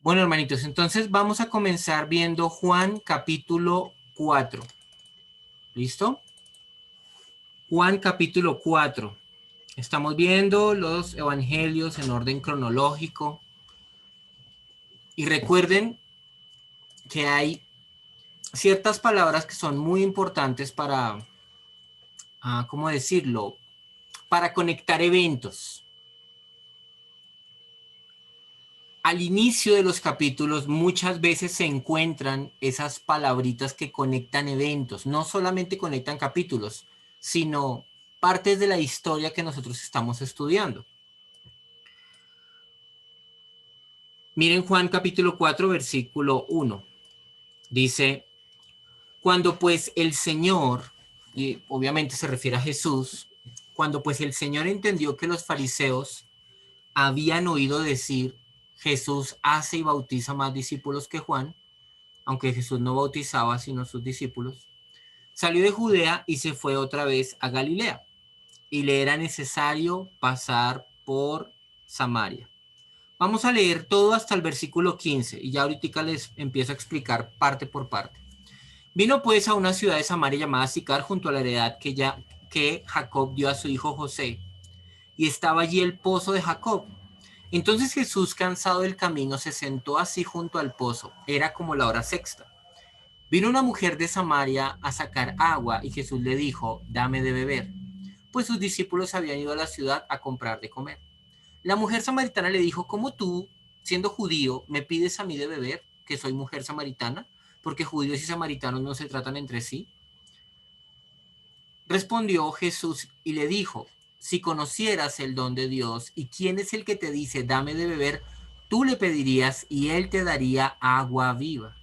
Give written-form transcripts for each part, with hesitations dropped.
Bueno, hermanitos, entonces vamos a comenzar viendo Juan capítulo 4. ¿Listo? Juan capítulo 4. Estamos viendo los evangelios en orden cronológico. Y recuerden que hay ciertas palabras que son muy importantes para, ¿cómo decirlo? Para conectar eventos. Al inicio de los capítulos muchas veces se encuentran esas palabritas que conectan eventos, no solamente conectan capítulos, sino partes de la historia que nosotros estamos estudiando. Miren Juan capítulo 4, versículo 1. Dice, cuando pues el Señor, y obviamente se refiere a Jesús, cuando pues el Señor entendió que los fariseos habían oído decir, Jesús hace y bautiza más discípulos que Juan, aunque Jesús no bautizaba sino sus discípulos, salió de Judea y se fue otra vez a Galilea, y le era necesario pasar por Samaria. Vamos a leer todo hasta el versículo 15 y ya ahorita les empiezo a explicar parte por parte. Vino pues a una ciudad de Samaria llamada Sicar, junto a la heredad que Jacob dio a su hijo José, y estaba allí el pozo de Jacob. Entonces Jesús, cansado del camino, se sentó así junto al pozo. Era como la hora sexta. Vino una mujer de Samaria a sacar agua y Jesús le dijo, dame de beber, pues sus discípulos habían ido a la ciudad a comprar de comer. La mujer samaritana le dijo, ¿cómo tú, siendo judío, me pides a mí de beber, que soy mujer samaritana? Porque judíos y samaritanos no se tratan entre sí. Respondió Jesús y le dijo, si conocieras el don de Dios y quién es el que te dice, dame de beber, tú le pedirías y él te daría agua viva.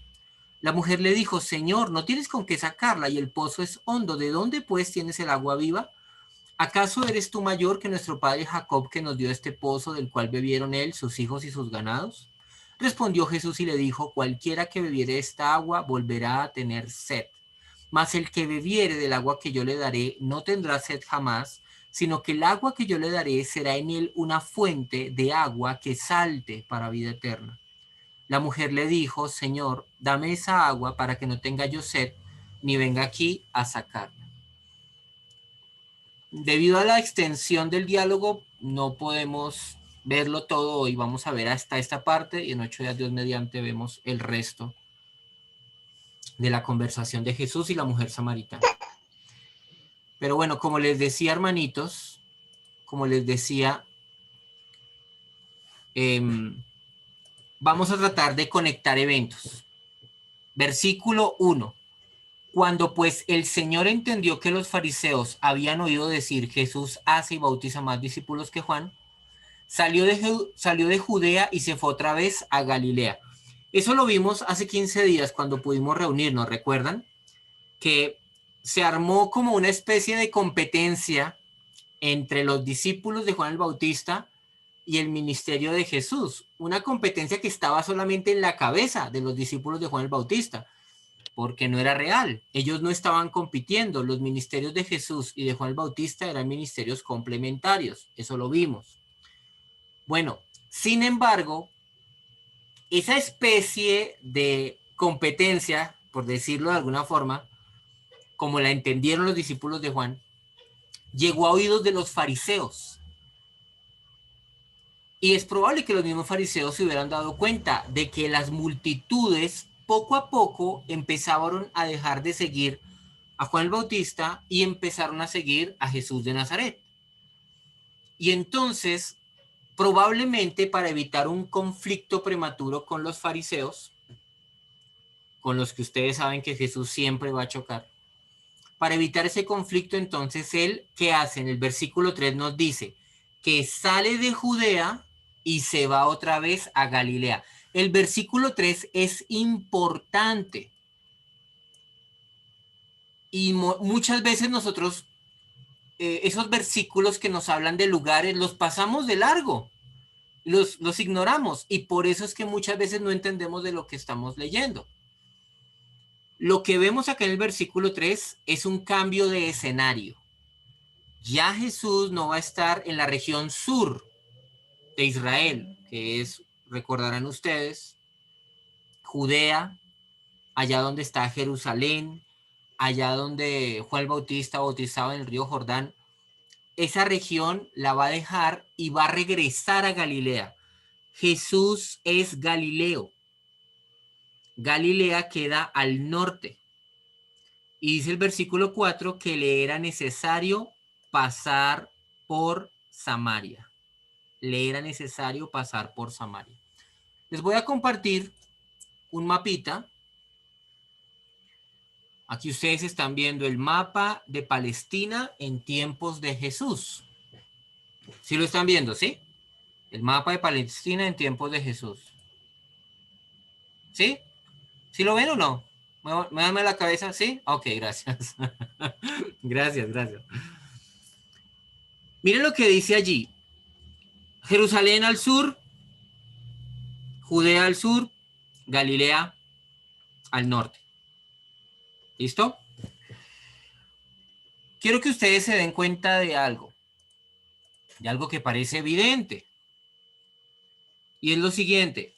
La mujer le dijo, Señor, no tienes con qué sacarla y el pozo es hondo. ¿De dónde pues tienes el agua viva? ¿Acaso eres tú mayor que nuestro padre Jacob, que nos dio este pozo del cual bebieron él, sus hijos y sus ganados? Respondió Jesús y le dijo, cualquiera que bebiere esta agua volverá a tener sed. Mas el que bebiere del agua que yo le daré no tendrá sed jamás, sino que el agua que yo le daré será en él una fuente de agua que salte para vida eterna. La mujer le dijo, Señor, dame esa agua para que no tenga yo sed, ni venga aquí a sacarla. Debido a la extensión del diálogo, no podemos verlo todo hoy. Vamos a ver hasta esta parte y en 8 días, Dios mediante, vemos el resto de la conversación de Jesús y la mujer samaritana. Pero bueno, como les decía, hermanitos, como les decía, vamos a tratar de conectar eventos. Versículo 1. Cuando pues el Señor entendió que los fariseos habían oído decir Jesús hace y bautiza más discípulos que Juan, salió de Judea y se fue otra vez a Galilea. Eso lo vimos hace 15 días cuando pudimos reunirnos, ¿recuerdan? Que se armó como una especie de competencia entre los discípulos de Juan el Bautista y el ministerio de Jesús. Una competencia que estaba solamente en la cabeza de los discípulos de Juan el Bautista, porque no era real. Ellos no estaban compitiendo. Los ministerios de Jesús y de Juan el Bautista eran ministerios complementarios. Eso lo vimos. Bueno, sin embargo, esa especie de competencia, por decirlo de alguna forma, como la entendieron los discípulos de Juan, llegó a oídos de los fariseos. Y es probable que los mismos fariseos se hubieran dado cuenta de que las multitudes poco a poco empezaron a dejar de seguir a Juan el Bautista y empezaron a seguir a Jesús de Nazaret. Y entonces, probablemente para evitar un conflicto prematuro con los fariseos, con los que ustedes saben que Jesús siempre va a chocar, para evitar ese conflicto, entonces él, ¿qué hace? En el versículo 3 nos dice que sale de Judea y se va otra vez a Galilea. El versículo 3 es importante y muchas veces nosotros esos versículos que nos hablan de lugares los pasamos de largo, los ignoramos y por eso es que muchas veces no entendemos de lo que estamos leyendo. Lo que vemos acá en el versículo 3 es un cambio de escenario. Ya Jesús no va a estar en la región sur de Israel, que es, recordarán ustedes, Judea, allá donde está Jerusalén, allá donde Juan el Bautista bautizaba en el río Jordán, esa región la va a dejar y va a regresar a Galilea. Jesús es Galileo. Galilea queda al norte. Y dice el versículo 4 que le era necesario pasar por Samaria. Le era necesario pasar por Samaria. Les voy a compartir un mapita. Aquí ustedes están viendo el mapa de Palestina en tiempos de Jesús. ¿Sí lo están viendo, sí? El mapa de Palestina en tiempos de Jesús. ¿Sí? ¿Sí lo ven o no? ¿Me dan la cabeza? ¿Sí? Ok, gracias. Gracias. Miren lo que dice allí. Jerusalén al sur, Judea al sur, Galilea al norte. ¿Listo? Quiero que ustedes se den cuenta de algo que parece evidente. Y es lo siguiente.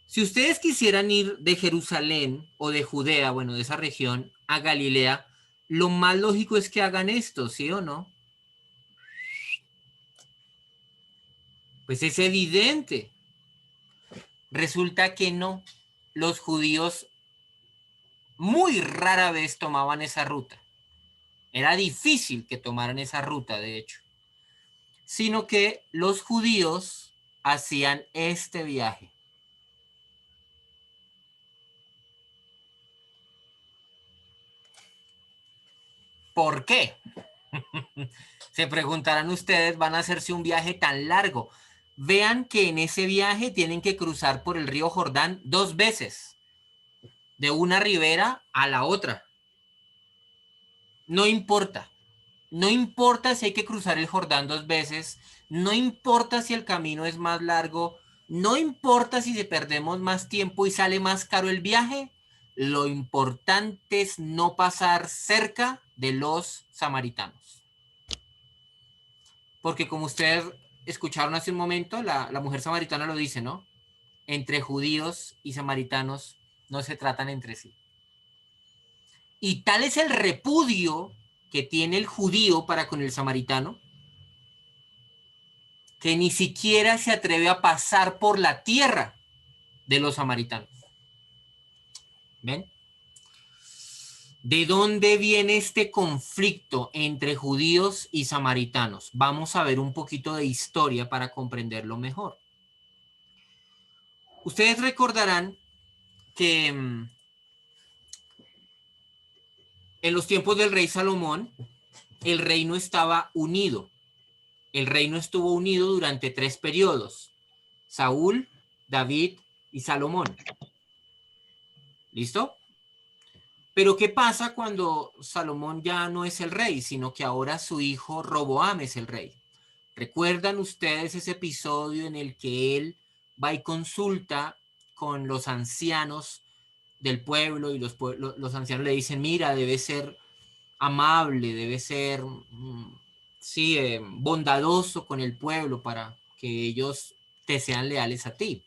Si ustedes quisieran ir de Jerusalén o de Judea, bueno, de esa región, a Galilea, lo más lógico es que hagan esto, ¿sí o no? Pues es evidente. Resulta que no. Los judíos muy rara vez tomaban esa ruta. Era difícil que tomaran esa ruta, de hecho. Sino que los judíos hacían este viaje. ¿Por qué? Se preguntarán ustedes, van a hacerse un viaje tan largo. Vean que en ese viaje tienen que cruzar por el río Jordán 2 veces, de una ribera a la otra. No importa. No importa si hay que cruzar el Jordán 2 veces, no importa si el camino es más largo, no importa si se perdemos más tiempo y sale más caro el viaje, lo importante es no pasar cerca de los samaritanos. Porque como ustedes escucharon hace un momento, la mujer samaritana lo dice, ¿no? Entre judíos y samaritanos no se tratan entre sí. Y tal es el repudio que tiene el judío para con el samaritano, que ni siquiera se atreve a pasar por la tierra de los samaritanos. ¿Ven? ¿De dónde viene este conflicto entre judíos y samaritanos? Vamos a ver un poquito de historia para comprenderlo mejor. Ustedes recordarán que en los tiempos del rey Salomón, el reino estaba unido. El reino estuvo unido durante 3 periodos: Saúl, David y Salomón. ¿Listo? Pero ¿qué pasa cuando Salomón ya no es el rey, sino que ahora su hijo Roboam es el rey? ¿Recuerdan ustedes ese episodio en el que él va y consulta con los ancianos del pueblo y los ancianos le dicen, mira, debe ser amable, debe ser bondadoso con el pueblo para que ellos te sean leales a ti?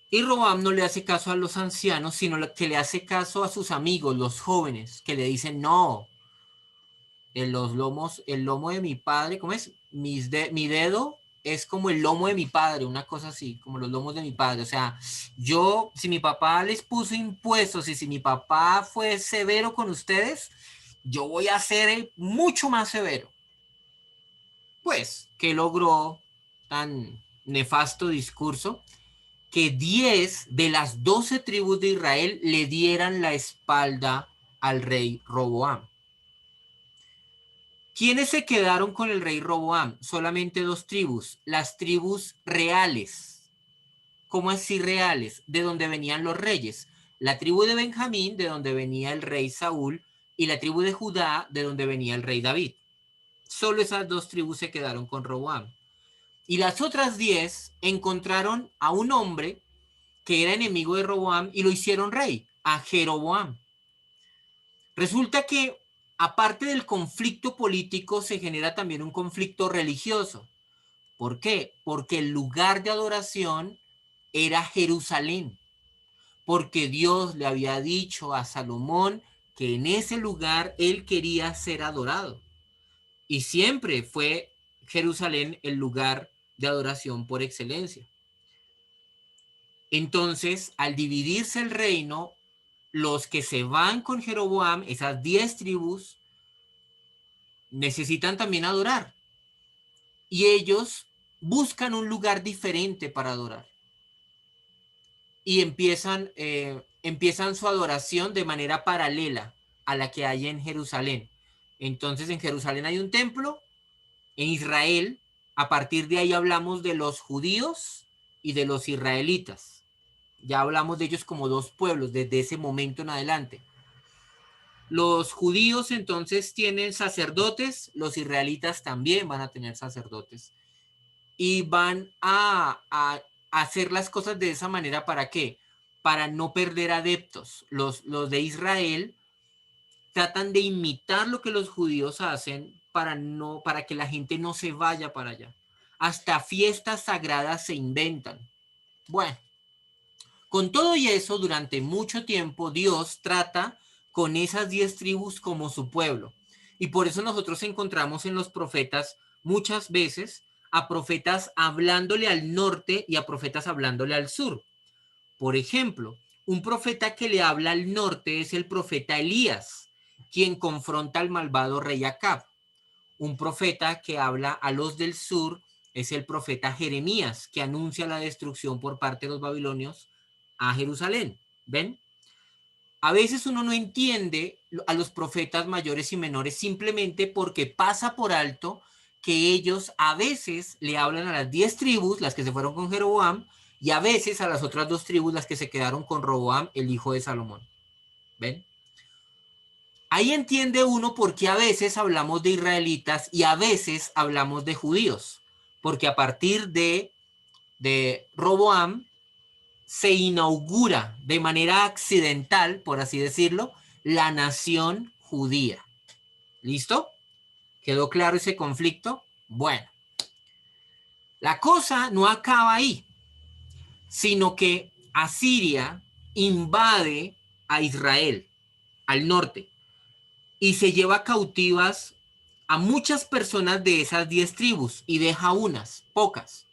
Y Roboam no le hace caso a los ancianos, sino que le hace caso a sus amigos, los jóvenes, que le dicen, no, el lomo de mi padre, ¿cómo es? Mi dedo es como el lomo de mi padre, una cosa así, como los lomos de mi padre. O sea, si mi papá les puso impuestos y si mi papá fue severo con ustedes, yo voy a ser mucho más severo. Pues, ¿qué logró tan nefasto discurso? Que 10 de las 12 tribus de Israel le dieran la espalda al rey Roboam. ¿Quiénes se quedaron con el rey Roboam? Solamente 2 tribus, las tribus reales. ¿Cómo así reales? De donde venían los reyes. La tribu de Benjamín, de donde venía el rey Saúl, y la tribu de Judá, de donde venía el rey David. Solo esas 2 tribus se quedaron con Roboam. Y las otras 10 encontraron a un hombre que era enemigo de Roboam y lo hicieron rey, a Jeroboam. Resulta que aparte del conflicto político se genera también un conflicto religioso. ¿Por qué? Porque el lugar de adoración era Jerusalén, porque Dios le había dicho a Salomón que en ese lugar él quería ser adorado. Y siempre fue Jerusalén el lugar de adoración por excelencia. Entonces, al dividirse el reino, los que se van con Jeroboam, esas 10 tribus, necesitan también adorar. Y ellos buscan un lugar diferente para adorar. Y empiezan su adoración de manera paralela a la que hay en Jerusalén. Entonces, en Jerusalén hay un templo, en Israel, a partir de ahí hablamos de los judíos y de los israelitas. Ya hablamos de ellos como dos pueblos desde ese momento en adelante. Los judíos entonces tienen sacerdotes, los israelitas también van a tener sacerdotes. Y van a hacer las cosas de esa manera, ¿para qué? Para no perder adeptos. Los de Israel tratan de imitar lo que los judíos hacen para que la gente no se vaya para allá. Hasta fiestas sagradas se inventan. Bueno, con todo y eso, durante mucho tiempo Dios trata con esas 10 tribus como su pueblo. Y por eso nosotros encontramos en los profetas muchas veces a profetas hablándole al norte y a profetas hablándole al sur. Por ejemplo, un profeta que le habla al norte es el profeta Elías, quien confronta al malvado rey Acab. Un profeta que habla a los del sur es el profeta Jeremías, que anuncia la destrucción por parte de los babilonios a Jerusalén. ¿Ven? A veces uno no entiende a los profetas mayores y menores simplemente porque pasa por alto que ellos a veces le hablan a las 10 tribus, las que se fueron con Jeroboam, y a veces a las otras 2 tribus, las que se quedaron con Roboam, el hijo de Salomón. ¿Ven? Ahí entiende uno por qué a veces hablamos de israelitas y a veces hablamos de judíos. Porque a partir de Roboam se inaugura de manera accidental, por así decirlo, la nación judía. ¿Listo? ¿Quedó claro ese conflicto? Bueno, la cosa no acaba ahí, sino que Asiria invade a Israel, al norte, y se lleva cautivas a muchas personas de esas 10 tribus y deja unas, pocas.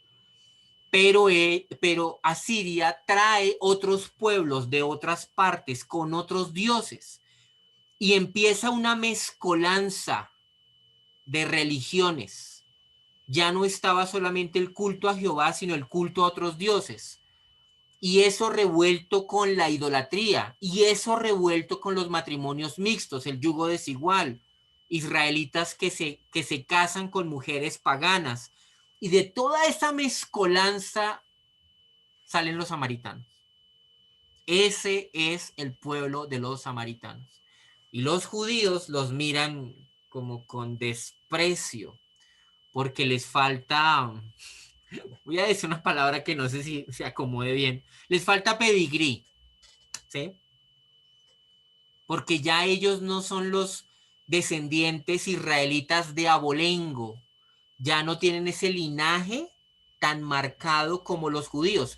Pero Asiria trae otros pueblos de otras partes con otros dioses y empieza una mezcolanza de religiones. Ya no estaba solamente el culto a Jehová, sino el culto a otros dioses. Y eso revuelto con la idolatría, y eso revuelto con los matrimonios mixtos, el yugo desigual, israelitas que se casan con mujeres paganas. Y de toda esa mezcolanza salen los samaritanos. Ese es el pueblo de los samaritanos. Y los judíos los miran como con desprecio, porque les falta, voy a decir una palabra que no sé si se acomode bien, les falta pedigrí, ¿sí? Porque ya ellos no son los descendientes israelitas de abolengo, ya no tienen ese linaje tan marcado como los judíos.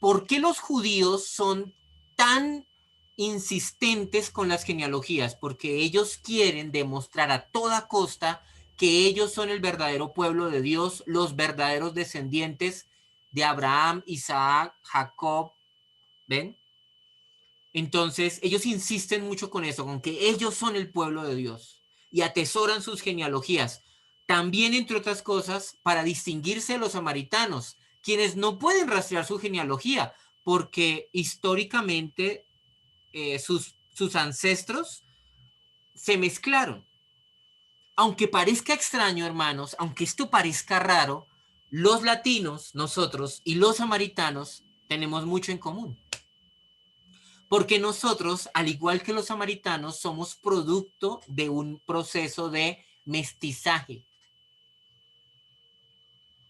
¿Por qué los judíos son tan insistentes con las genealogías? Porque ellos quieren demostrar a toda costa que ellos son el verdadero pueblo de Dios, los verdaderos descendientes de Abraham, Isaac, Jacob. ¿Ven? Entonces, ellos insisten mucho con eso, con que ellos son el pueblo de Dios y atesoran sus genealogías. También, entre otras cosas, para distinguirse de los samaritanos, quienes no pueden rastrear su genealogía, porque históricamente sus ancestros se mezclaron. Aunque parezca extraño, hermanos, aunque esto parezca raro, los latinos, nosotros y los samaritanos tenemos mucho en común. Porque nosotros, al igual que los samaritanos, somos producto de un proceso de mestizaje.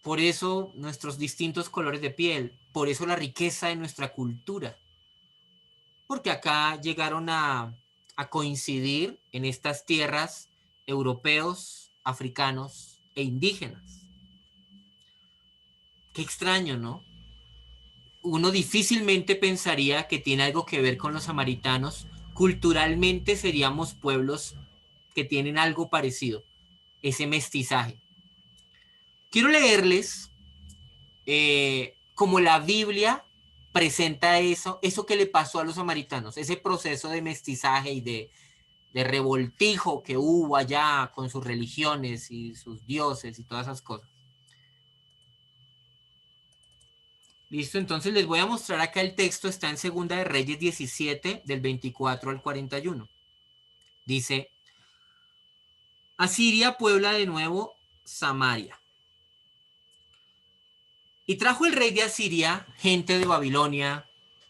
Por eso nuestros distintos colores de piel, por eso la riqueza de nuestra cultura. Porque acá llegaron a coincidir en estas tierras europeos, africanos e indígenas. Qué extraño, ¿no? uno difícilmente pensaría que tiene algo que ver con los samaritanos. Culturalmente seríamos pueblos que tienen algo parecido, ese mestizaje. Quiero leerles como la Biblia presenta eso que le pasó a los samaritanos, ese proceso de mestizaje y de revoltijo que hubo allá con sus religiones y sus dioses y todas esas cosas. Listo, entonces les voy a mostrar acá el texto, está en Segunda de Reyes 17, del 24 al 41. Dice, Asiria puebla de nuevo Samaria. Y trajo el rey de Asiria gente de Babilonia,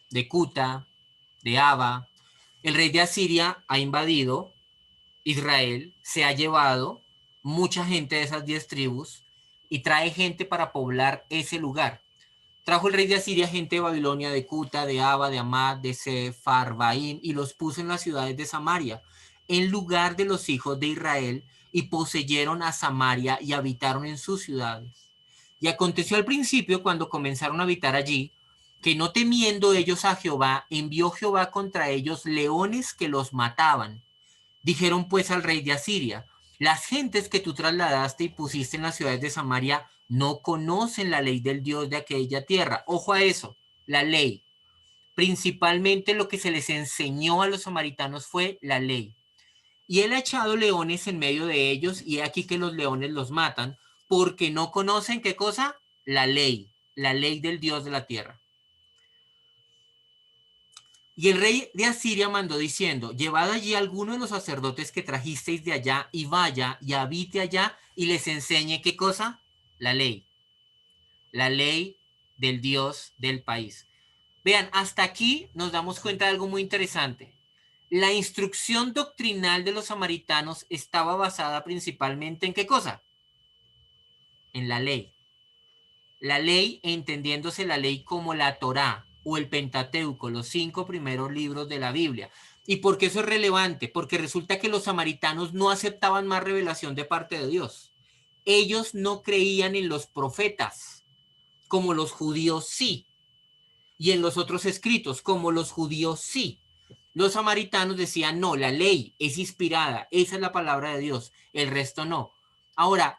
de Cuta, de Aba. El rey de Asiria ha invadido Israel, se ha llevado mucha gente de esas 10 tribus y trae gente para poblar ese lugar. Trajo el rey de Asiria gente de Babilonia, de Cuta, de Aba, de Amad, de Sefarbaim, y los puso en las ciudades de Samaria, en lugar de los hijos de Israel, y poseyeron a Samaria y habitaron en sus ciudades. Y aconteció al principio, cuando comenzaron a habitar allí, que no temiendo ellos a Jehová, envió Jehová contra ellos leones que los mataban. Dijeron pues al rey de Asiria, las gentes que tú trasladaste y pusiste en las ciudades de Samaria no conocen la ley del Dios de aquella tierra. Ojo a eso, la ley. Principalmente lo que se les enseñó a los samaritanos fue la ley. Y él ha echado leones en medio de ellos, y aquí que los leones los matan, porque no conocen ¿qué cosa? La ley del Dios de la tierra. Y el rey de Asiria mandó diciendo, llevad allí a alguno de los sacerdotes que trajisteis de allá, y vaya y habite allá, y les enseñe ¿qué cosa? La ley del Dios del país. Vean, hasta aquí nos damos cuenta de algo muy interesante. La instrucción doctrinal de los samaritanos estaba basada principalmente ¿en qué cosa? En la ley. La ley, entendiéndose la ley como la Torá o el Pentateuco, los 5 primeros libros de la Biblia. ¿Y por qué eso es relevante? Porque resulta que los samaritanos no aceptaban más revelación de parte de Dios. Ellos no creían en los profetas, como los judíos sí. Y en los otros escritos, como los judíos sí. Los samaritanos decían, no, la ley es inspirada, esa es la palabra de Dios, el resto no. Ahora,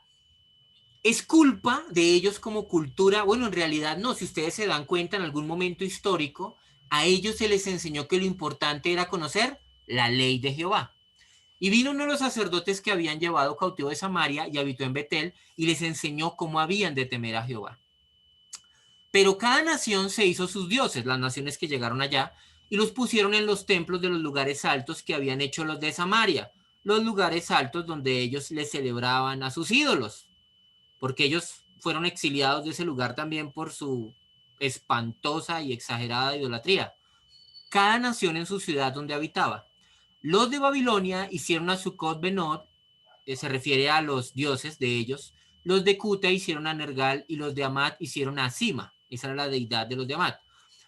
¿es culpa de ellos como cultura? Bueno, en realidad no. Si ustedes se dan cuenta, en algún momento histórico, a ellos se les enseñó que lo importante era conocer la ley de Jehová. Y vino uno de los sacerdotes que habían llevado cautivo de Samaria y habitó en Betel, y les enseñó cómo habían de temer a Jehová. Pero cada nación se hizo sus dioses, las naciones que llegaron allá, y los pusieron en los templos de los lugares altos que habían hecho los de Samaria, los lugares altos donde ellos les celebraban a sus ídolos, porque ellos fueron exiliados de ese lugar también por su espantosa y exagerada idolatría. Cada nación en su ciudad donde habitaba. Los de Babilonia hicieron a Sucot Benot, se refiere a los dioses de ellos. Los de Cuta hicieron a Nergal, y los de Amat hicieron a Sima. Esa era la deidad de los de Amat.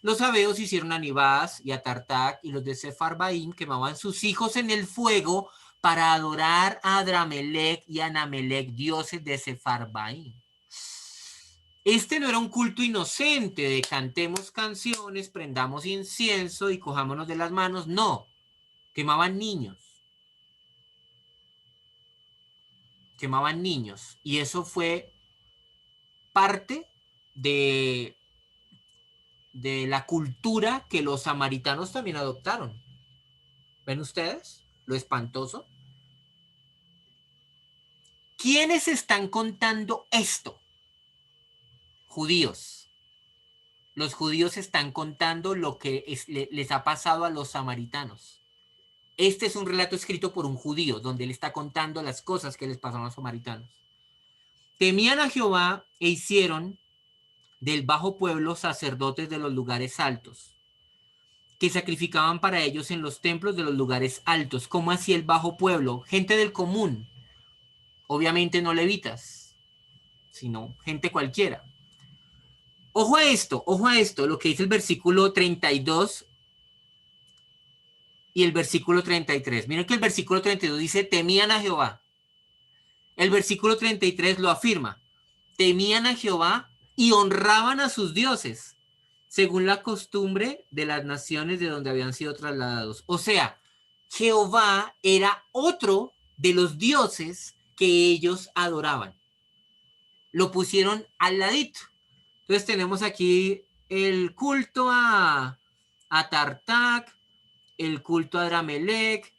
Los sabeos hicieron a Nibás y a Tartac, y los de Sefarbaim quemaban sus hijos en el fuego para adorar a Adramelech y a Anamelech, dioses de Sefarbaim. Este no era un culto inocente de cantemos canciones, prendamos incienso y cojámonos de las manos. No, quemaban niños. Quemaban niños. Y eso fue parte de la cultura que los samaritanos también adoptaron. ¿Ven ustedes lo espantoso? ¿Quiénes están contando esto? Judíos. Los judíos están contando lo que les ha pasado a los samaritanos. Este es un relato escrito por un judío, donde él está contando las cosas que les pasaron a los samaritanos. Temían a Jehová e hicieron del bajo pueblo sacerdotes de los lugares altos, que sacrificaban para ellos en los templos de los lugares altos. ¿Cómo así el bajo pueblo? Gente del común. Obviamente no levitas, sino gente cualquiera. Ojo a esto, lo que dice el versículo 32 y el versículo 33. Miren que el versículo 32 dice, temían a Jehová. El versículo 33 lo afirma, temían a Jehová y honraban a sus dioses. según la costumbre de las naciones de donde habían sido trasladados. O sea, Jehová era otro de los dioses que ellos adoraban. Lo pusieron al ladito. Entonces tenemos aquí el culto a Tartak, el culto a Dramelec,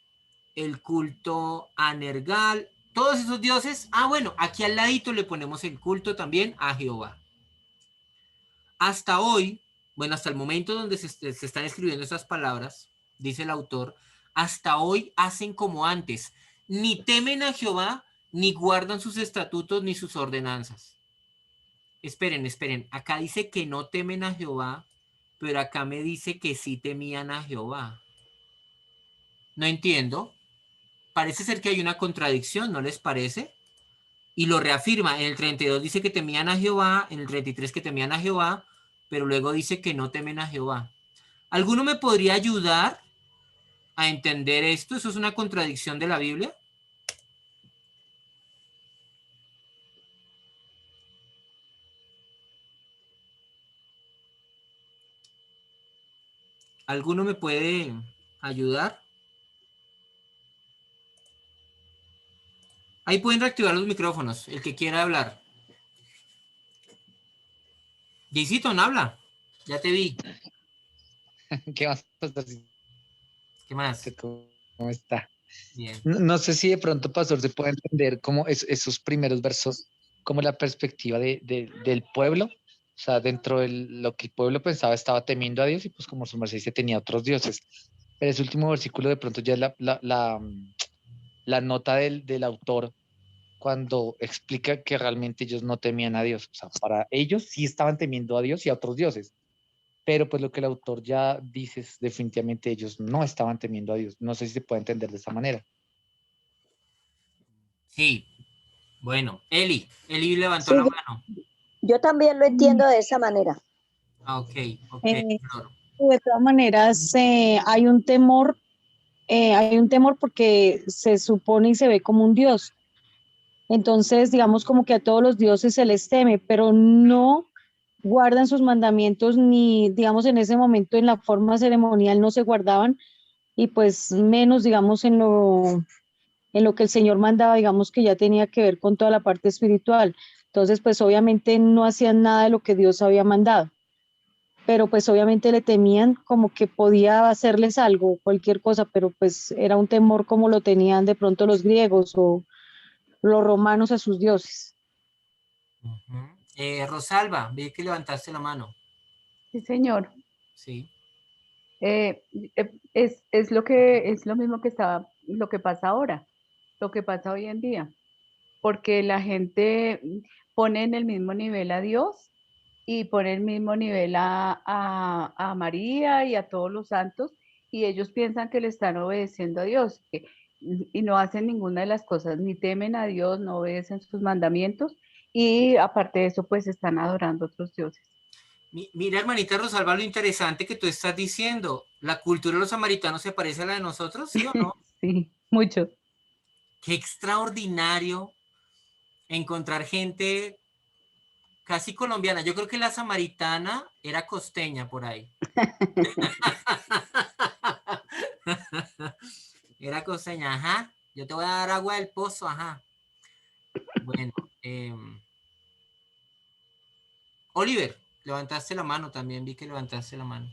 el culto a Nergal, todos esos dioses. Ah, bueno, aquí al ladito le ponemos el culto también a Jehová. Hasta hoy, bueno, hasta el momento donde se están escribiendo estas palabras, dice el autor, hasta hoy hacen como antes, ni temen a Jehová, ni guardan sus estatutos, ni sus ordenanzas. Esperen, acá dice que no temen a Jehová, pero acá me dice que sí temían a Jehová. No entiendo. Parece ser que hay una contradicción, ¿no les parece? Y lo reafirma. En el 32 dice que temían a Jehová, en el 33 que temían a Jehová, pero luego dice que no temen a Jehová. ¿Alguno me podría ayudar a entender esto? ¿Eso es una contradicción de la Biblia? ¿Alguno me puede ayudar? Ahí pueden reactivar los micrófonos, el que quiera hablar. Jaycito, no habla. Ya te vi. ¿Qué más, pastorcito? ¿Qué más? ¿Cómo está? Bien. No sé si de pronto, pastor, se puede entender como esos primeros versos, como la perspectiva del pueblo. O sea, dentro de lo que el pueblo pensaba, estaba temiendo a Dios y pues como su merced dice, tenía otros dioses. Pero ese último versículo de pronto ya es la nota del autor cuando explica que realmente ellos no temían a Dios. O sea, para ellos sí estaban temiendo a Dios y a otros dioses. Pero pues lo que el autor ya dice es definitivamente ellos no estaban temiendo a Dios. No sé si se puede entender de esa manera. Sí. Bueno, Eli levantó Sí, la mano. yo también lo entiendo de esa manera. Ah, ok, Eh, Flor. de todas maneras, hay un temor porque se supone y se ve como un dios. Entonces, digamos como que a todos los dioses se les teme, pero no guardan sus mandamientos ni, digamos, en ese momento en la forma ceremonial no se guardaban y pues menos, digamos, en lo que el Señor mandaba, digamos que ya tenía que ver con toda la parte espiritual. Entonces, pues obviamente no hacían nada de lo que Dios había mandado, pero pues obviamente le temían como que podía hacerles algo, cualquier cosa, pero pues era un temor como lo tenían de pronto los griegos o los romanos a sus dioses. Rosalba, vi que levantaste la mano. Sí, señor. Sí. Es lo mismo lo que pasa ahora, lo que pasa hoy en día, porque la gente pone en el mismo nivel a Dios y pone el mismo nivel a María y a todos los santos, y ellos piensan que le están obedeciendo a Dios, y no hacen ninguna de las cosas, ni temen a Dios, no obedecen sus mandamientos, y aparte de eso, pues están adorando a otros dioses. Mira, hermanita Rosalba, lo interesante que tú estás diciendo. ¿La cultura de los samaritanos se parece a la de nosotros, sí o no? Sí, mucho. Qué extraordinario encontrar gente casi colombiana. Yo creo que la samaritana era costeña por ahí. Era costeña, ajá. Yo te voy a dar agua del pozo, ajá. Bueno, Oliver, levantaste la mano también, vi que levantaste la mano.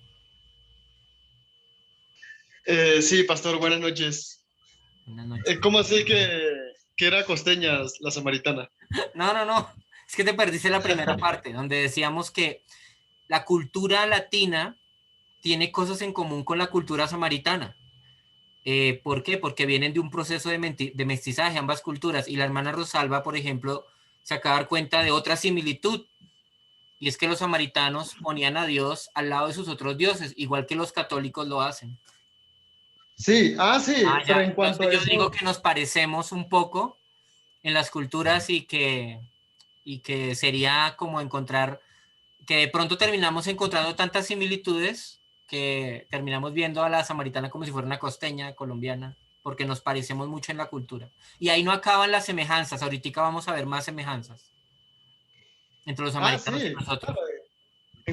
Sí, pastor, buenas noches. Buenas noches. ¿Cómo así que era costeña la samaritana? No. Es que te perdiste la primera parte, donde decíamos que la cultura latina tiene cosas en común con la cultura samaritana. ¿Por qué? Porque vienen de un proceso de mestizaje ambas culturas. Y la hermana Rosalba, por ejemplo, se acaba de dar cuenta de otra similitud. Y es que los samaritanos ponían a Dios al lado de sus otros dioses, igual que los católicos lo hacen. Sí, sí, pero Ya. en cuanto Entonces a yo eso, digo que nos parecemos un poco en las culturas y que sería como encontrar, que de pronto terminamos encontrando tantas similitudes que terminamos viendo a la samaritana como si fuera una costeña colombiana, porque nos parecemos mucho en la cultura. Y ahí no acaban las semejanzas, ahorita vamos a ver más semejanzas entre los samaritanos y sí, nosotros. claro,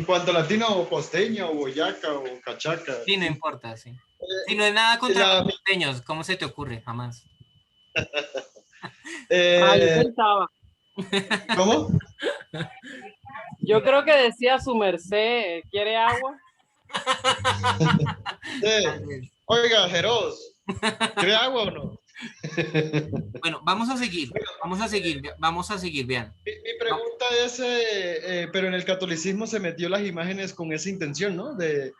En cuanto a latino o costeña o boyaca o cachaca. Sí, no importa, sí. Si no es nada contra La- los costeños, ¿cómo se te ocurre? Jamás. Yo eh, pensaba, ¿Cómo? yo creo que decía su merced, ¿quiere agua? Oiga, Jeroz, ¿quiere agua o no? Bueno, vamos a seguir, vean. Mi pregunta es, pero en el catolicismo se metió las imágenes con esa intención, ¿no? De,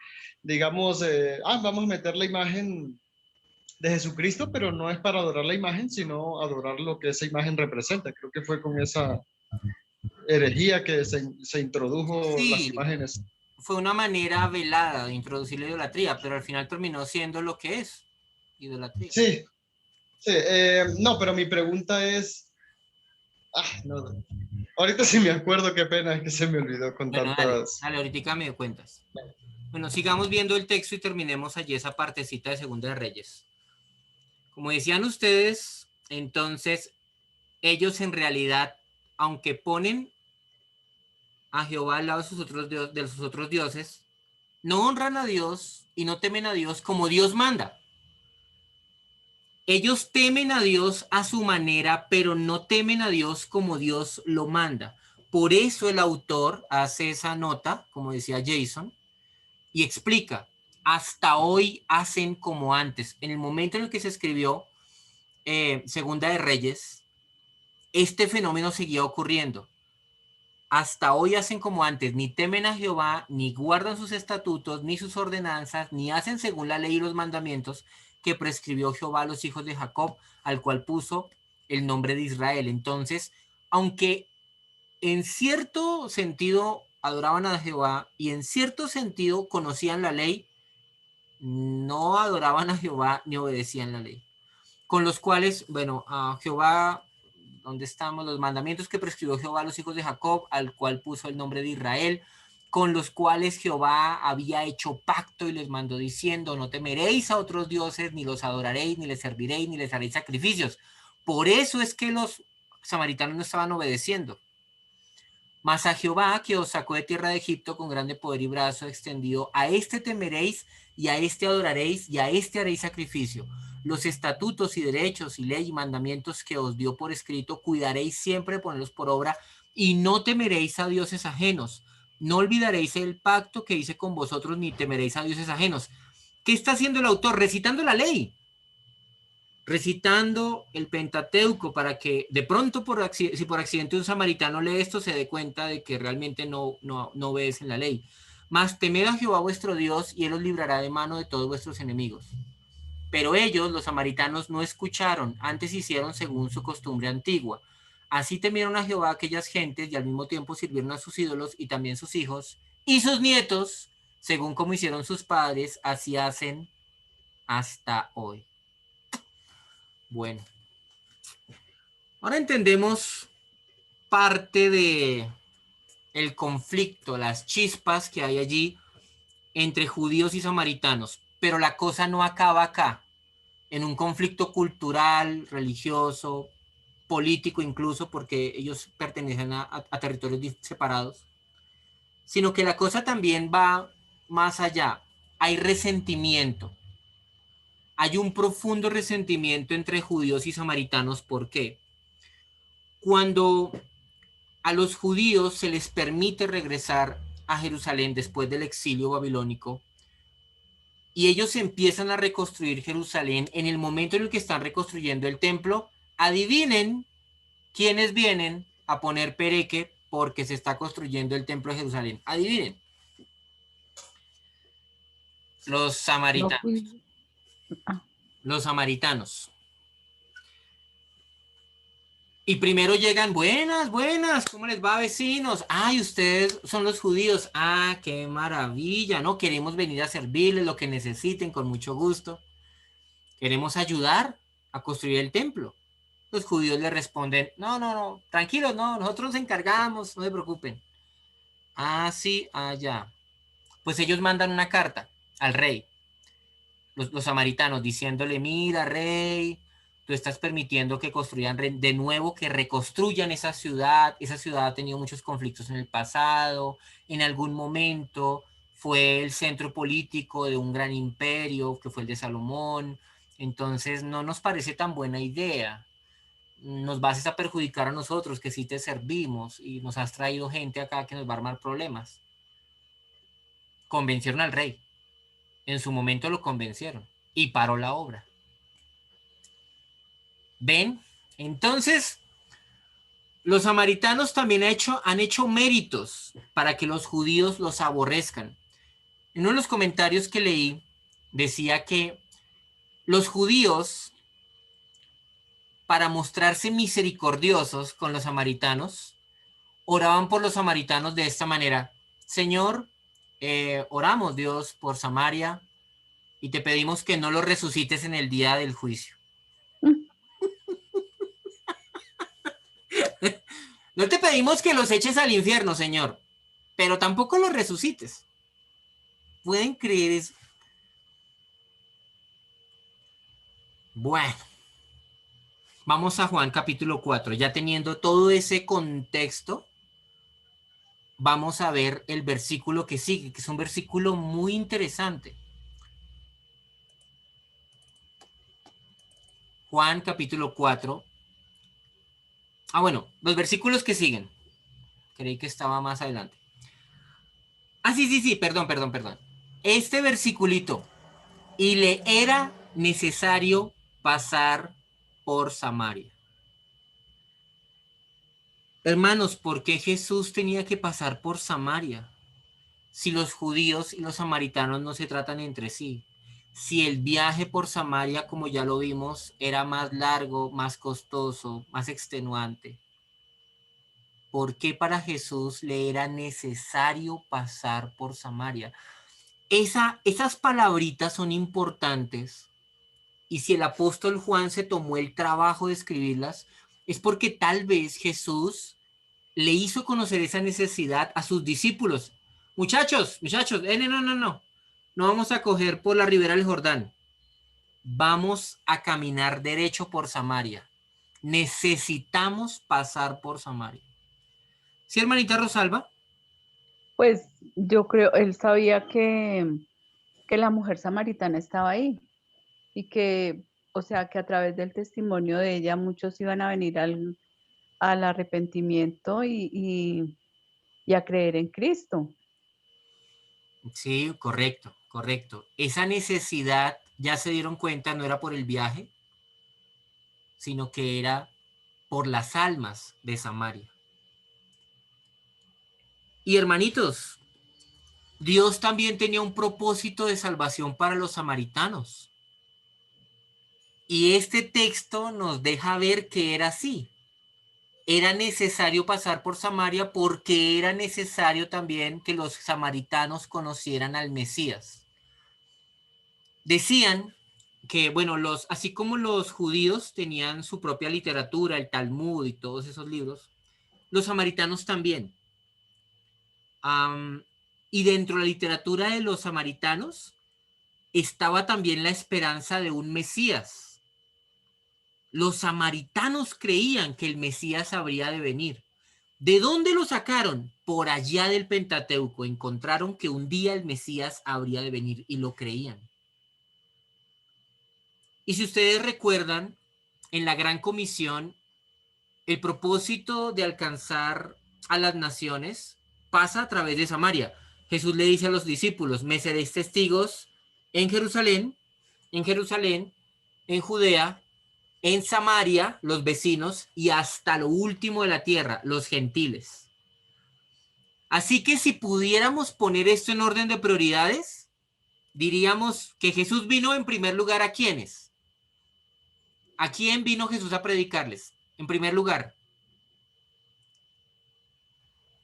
digamos, vamos a meter la imagen de Jesucristo, pero no es para adorar la imagen, sino adorar lo que esa imagen representa. Creo que fue con esa herejía que se introdujo las Sí, imágenes. fue una manera velada de introducir la idolatría, pero al final terminó siendo lo que es, idolatría. Sí, sí, no, pero mi pregunta es, no, ahorita sí me acuerdo, qué pena, es que se me olvidó con Bueno, tantas... dale, ahorita me cuentas. Bueno, sigamos viendo el texto y terminemos allí esa partecita de Segunda de Reyes. Como decían ustedes, entonces, ellos en realidad, aunque ponen a Jehová al lado de sus otros dioses, no honran a Dios y no temen a Dios como Dios manda. Ellos temen a Dios a su manera, pero no temen a Dios como Dios lo manda. Por eso el autor hace esa nota, como decía Jason, y explica, hasta hoy hacen como antes. En el momento en el que se escribió Segunda de Reyes, este fenómeno seguía ocurriendo. Hasta hoy hacen como antes, ni temen a Jehová, ni guardan sus estatutos, ni sus ordenanzas, ni hacen según la ley y los mandamientos que prescribió Jehová a los hijos de Jacob, al cual puso el nombre de Israel. Entonces, aunque en cierto sentido adoraban a Jehová y en cierto sentido conocían la ley, no adoraban a Jehová ni obedecían la ley. Con los cuales, bueno, a Jehová, ¿dónde estamos? Los mandamientos que prescribió Jehová a los hijos de Jacob, al cual puso el nombre de Israel, con los cuales Jehová había hecho pacto y les mandó diciendo, no temeréis a otros dioses, ni los adoraréis, ni les serviréis, ni les haréis sacrificios. Por eso es que los samaritanos no estaban obedeciendo. Mas a Jehová, que os sacó de tierra de Egipto con grande poder y brazo extendido, a este temeréis y a este adoraréis y a este haréis sacrificio. Los estatutos y derechos y ley y mandamientos que os dio por escrito, cuidaréis siempre de ponerlos por obra y no temeréis a dioses ajenos. No olvidaréis el pacto que hice con vosotros, ni temeréis a dioses ajenos. ¿Qué está haciendo el autor? Recitando la ley. Recitando el Pentateuco para que de pronto, si por accidente un samaritano lee esto, se dé cuenta de que realmente no obedecen la ley. Mas temed a Jehová vuestro Dios y él os librará de mano de todos vuestros enemigos. Pero ellos, los samaritanos, no escucharon, antes hicieron según su costumbre antigua. Así temieron a Jehová aquellas gentes y al mismo tiempo sirvieron a sus ídolos y también sus hijos y sus nietos, según como hicieron sus padres, así hacen hasta hoy. Bueno, ahora entendemos parte de el conflicto, las chispas que hay allí entre judíos y samaritanos, pero la cosa no acaba acá, en un conflicto cultural, religioso, político incluso, porque ellos pertenecen a territorios separados, sino que la cosa también va más allá. Hay resentimiento. Hay un profundo resentimiento entre judíos y samaritanos. ¿Por qué? Cuando a los judíos se les permite regresar a Jerusalén después del exilio babilónico y ellos empiezan a reconstruir Jerusalén, en el momento en el que están reconstruyendo el templo, adivinen quiénes vienen a poner pereque porque se está construyendo el templo de Jerusalén. Adivinen. Los samaritanos. Los samaritanos. Y primero llegan, buenas, ¿cómo les va, vecinos? Ay, ustedes son los judíos. Ah, qué maravilla, ¿no? Queremos venir a servirles lo que necesiten con mucho gusto. Queremos ayudar a construir el templo. Los judíos le responden, no, tranquilos, no, nosotros nos encargamos, no se preocupen. Ah, sí, ya. Pues ellos mandan una carta al rey, los samaritanos, diciéndole, mira, rey, tú estás permitiendo que construyan de nuevo, que reconstruyan esa ciudad ha tenido muchos conflictos en el pasado, en algún momento fue el centro político de un gran imperio, que fue el de Salomón, entonces no nos parece tan buena idea. Nos vas a perjudicar a nosotros que sí te servimos y nos has traído gente acá que nos va a armar problemas. Convencieron al rey. En su momento lo convencieron y paró la obra. ¿Ven? Entonces, los samaritanos también han hecho méritos para que los judíos los aborrezcan. En uno de los comentarios que leí decía que los judíos, para mostrarse misericordiosos con los samaritanos, oraban por los samaritanos de esta manera: Señor, oramos, Dios, por Samaria y te pedimos que no los resucites en el día del juicio. No te pedimos que los eches al infierno, Señor, pero tampoco los resucites. ¿Pueden creer eso? Bueno, vamos a Juan capítulo 4. Ya teniendo todo ese contexto, vamos a ver el versículo que sigue, que es un versículo muy interesante. Juan capítulo 4. Bueno, los versículos que siguen. Creí que estaba más adelante. Sí, perdón. Este versiculito. Y le era necesario pasar por Samaria. Hermanos, ¿por qué Jesús tenía que pasar por Samaria? Si los judíos y los samaritanos no se tratan entre sí. Si el viaje por Samaria, como ya lo vimos, era más largo, más costoso, más extenuante. ¿Por qué para Jesús le era necesario pasar por Samaria? Esas palabritas son importantes, y si el apóstol Juan se tomó el trabajo de escribirlas, es porque tal vez Jesús le hizo conocer esa necesidad a sus discípulos. Muchachos, no vamos a coger por la ribera del Jordán, vamos a caminar derecho por Samaria. Necesitamos pasar por Samaria. ¿Sí, hermanita Rosalba? Pues yo creo, él sabía que la mujer samaritana estaba ahí y que, o sea, que a través del testimonio de ella muchos iban a venir al arrepentimiento y a creer en Cristo. Sí, correcto. Esa necesidad, ya se dieron cuenta, no era por el viaje, sino que era por las almas de Samaria. Y hermanitos, Dios también tenía un propósito de salvación para los samaritanos. Y este texto nos deja ver que era así. Era necesario pasar por Samaria porque era necesario también que los samaritanos conocieran al Mesías. Decían que, bueno, así como los judíos tenían su propia literatura, el Talmud y todos esos libros, los samaritanos también. Y dentro de la literatura de los samaritanos estaba también la esperanza de un Mesías. Los samaritanos creían que el Mesías habría de venir. ¿De dónde lo sacaron? Por allá del Pentateuco. Encontraron que un día el Mesías habría de venir y lo creían. Y si ustedes recuerdan, en la Gran Comisión, el propósito de alcanzar a las naciones pasa a través de Samaria. Jesús le dice a los discípulos: me seréis testigos en Jerusalén, en Judea, en Samaria, los vecinos, y hasta lo último de la tierra, los gentiles. Así que si pudiéramos poner esto en orden de prioridades, diríamos que Jesús vino en primer lugar ¿a quiénes? ¿A quién vino Jesús a predicarles? En primer lugar.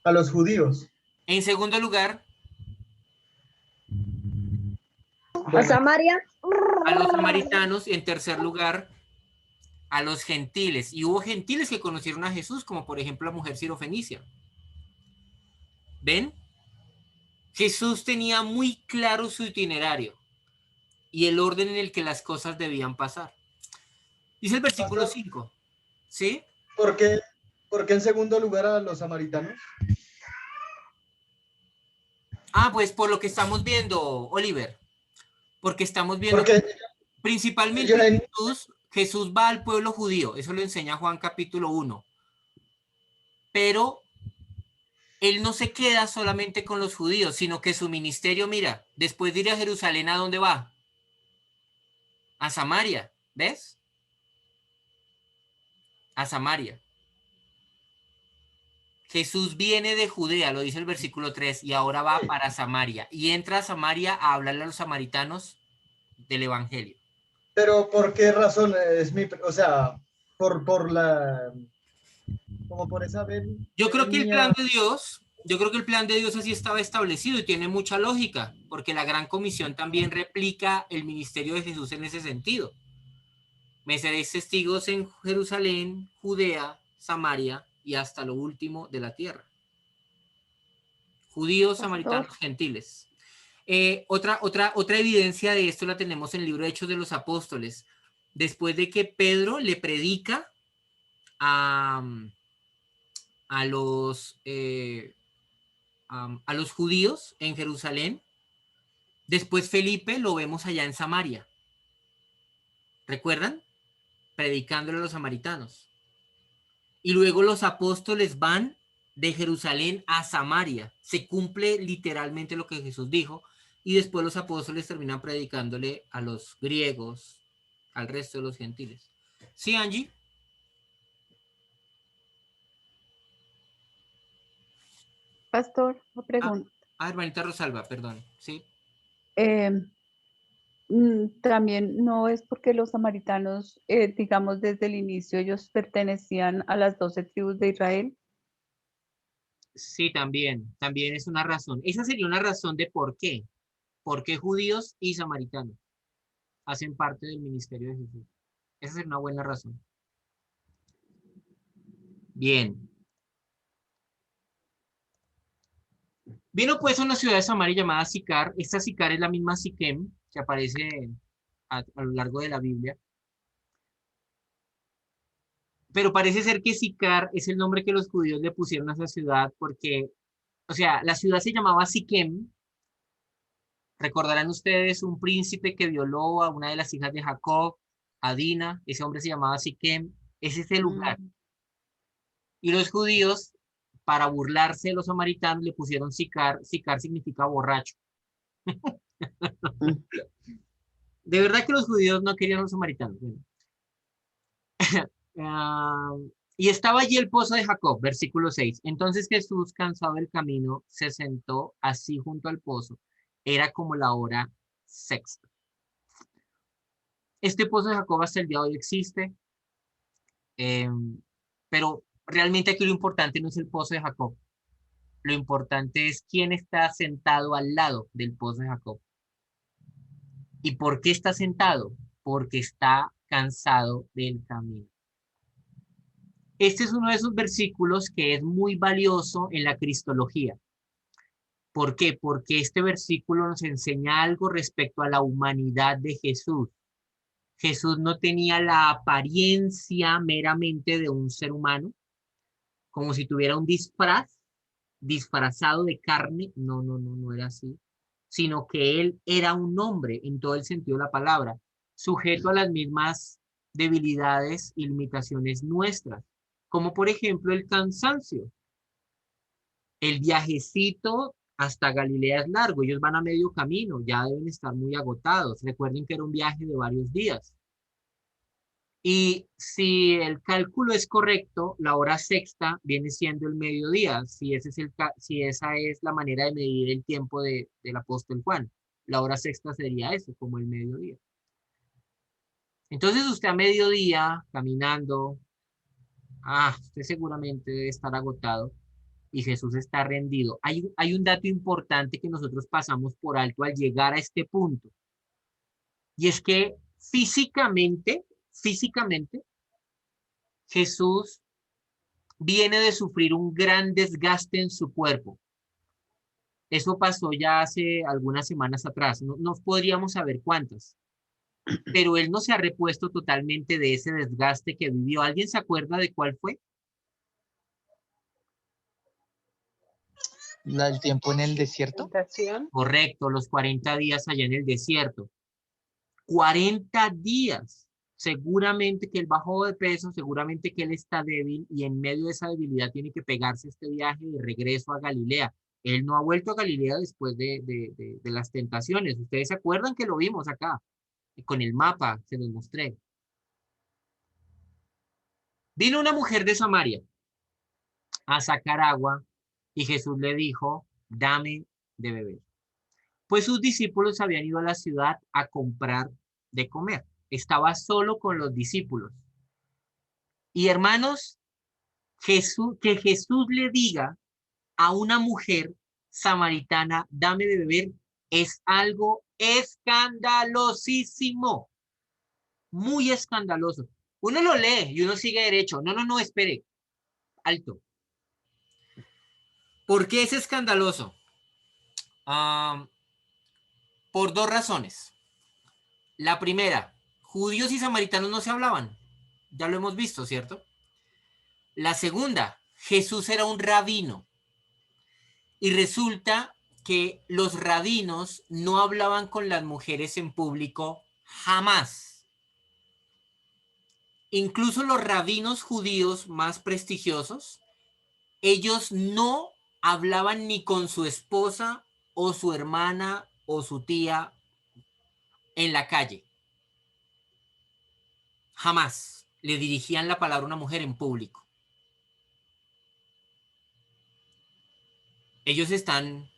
A los judíos. En segundo lugar. ¿A Samaria? A los samaritanos. Y en tercer lugar, a los gentiles. Y hubo gentiles que conocieron a Jesús, como por ejemplo la mujer sirofenicia. ¿Ven? Jesús tenía muy claro su itinerario y el orden en el que las cosas debían pasar. Dice el versículo Pastor. 5. ¿Sí? ¿Por qué en segundo lugar a los samaritanos? Ah, pues por lo que estamos viendo, Oliver. Porque estamos viendo Porque principalmente ellos en- Jesús va al pueblo judío. Eso lo enseña Juan capítulo 1. Pero él no se queda solamente con los judíos, sino que su ministerio, mira, después de ir a Jerusalén, ¿a dónde va? A Samaria, ¿ves? A Samaria. Jesús viene de Judea, lo dice el versículo 3, y ahora va para Samaria. Y entra a Samaria a hablarle a los samaritanos del evangelio. pero ¿por qué razón o sea, por la, como por esa Yo creo que el venia? plan de Dios, yo creo que el plan de Dios así estaba establecido y tiene mucha lógica, porque la Gran Comisión también replica el ministerio de Jesús en ese sentido. Me seréis testigos en Jerusalén, Judea, Samaria y hasta lo último de la tierra. Judíos, Pastor. samaritanos, gentiles. Otra evidencia de esto la tenemos en el libro de Hechos de los Apóstoles. Después de que Pedro le predica a los judíos en Jerusalén, después Felipe lo vemos allá en Samaria. ¿Recuerdan? Predicándole a los samaritanos. Y luego los apóstoles van de Jerusalén a Samaria. Se cumple literalmente lo que Jesús dijo. Y después los apóstoles terminan predicándole a los griegos, al resto de los gentiles. ¿Sí, Angie? Pastor, una pregunta. Hermanita Rosalba, perdón. ¿Sí? También no es porque los samaritanos, digamos, desde el inicio ellos pertenecían a las 12 tribus de Israel. Sí, también es una razón. Esa sería una razón de por qué. ¿Por qué judíos y samaritanos hacen parte del ministerio de Jesús? Esa sería una buena razón. Bien. Vino pues a una ciudad de Samaria llamada Sicar. Esta Sicar es la misma Siquem que aparece a lo largo de la Biblia. Pero parece ser que Sicar es el nombre que los judíos le pusieron a esa ciudad porque, o sea, la ciudad se llamaba Siquem. Recordarán ustedes un príncipe que violó a una de las hijas de Jacob, a Dina. Ese hombre se llamaba Siquem. Es ese lugar. Y los judíos, para burlarse de los samaritanos, le pusieron Sicar. Sicar significa borracho. De verdad que los judíos no querían a los samaritanos. Bueno. Y estaba allí el pozo de Jacob, versículo 6. Entonces Jesús, cansado del camino, se sentó así junto al pozo. Era como la hora sexta. Este pozo de Jacob hasta el día de hoy existe, pero realmente aquí lo importante no es el pozo de Jacob. Lo importante es quién está sentado al lado del pozo de Jacob. ¿Y por qué está sentado? Porque está cansado del camino. Este es uno de esos versículos que es muy valioso en la cristología. ¿Por qué? Porque este versículo nos enseña algo respecto a la humanidad de Jesús. Jesús no tenía la apariencia meramente de un ser humano, como si tuviera un disfraz, disfrazado de carne. No era así. Sino que él era un hombre en todo el sentido de la palabra, sujeto a las mismas debilidades y limitaciones nuestras, como por ejemplo el cansancio. El viajecito hasta Galilea es largo, ellos van a medio camino, ya deben estar muy agotados. Recuerden que era un viaje de varios días. Y si el cálculo es correcto, la hora sexta viene siendo el mediodía, si esa es la manera de medir el tiempo del apóstol Juan. La hora sexta sería eso, como el mediodía. Entonces usted a mediodía, caminando, usted seguramente debe estar agotado y Jesús está rendido. Hay un dato importante que nosotros pasamos por alto al llegar a este punto. Y es que físicamente, Jesús viene de sufrir un gran desgaste en su cuerpo. Eso pasó ya hace algunas semanas atrás. No podríamos saber cuántas. pero él no se ha repuesto totalmente de ese desgaste que vivió. ¿Alguien se acuerda de cuál fue? El tiempo en el desierto. Tentación. Correcto, los 40 días allá en el desierto. 40 días. Seguramente que él bajó de peso, seguramente que él está débil y en medio de esa debilidad tiene que pegarse este viaje de regreso a Galilea. Él no ha vuelto a Galilea después de las tentaciones. Ustedes se acuerdan que lo vimos acá, con el mapa, se los mostré. Vino una mujer de Samaria a sacar agua y Jesús le dijo, dame de beber. Pues sus discípulos habían ido a la ciudad a comprar de comer. Estaba solo con los discípulos. Y hermanos, que Jesús le diga a una mujer samaritana, dame de beber, es algo escandalosísimo, muy escandaloso. Uno lo lee y uno sigue derecho. No, no, no, espere. Alto. ¿Por qué es escandaloso? Por dos razones. La primera, judíos y samaritanos no se hablaban. Ya lo hemos visto, ¿cierto? La segunda, Jesús era un rabino. Y resulta que los rabinos no hablaban con las mujeres en público jamás. Incluso los rabinos judíos más prestigiosos, ellos no hablaban ni con su esposa o su hermana o su tía en la calle. Jamás le dirigían la palabra a una mujer en público. Ellos están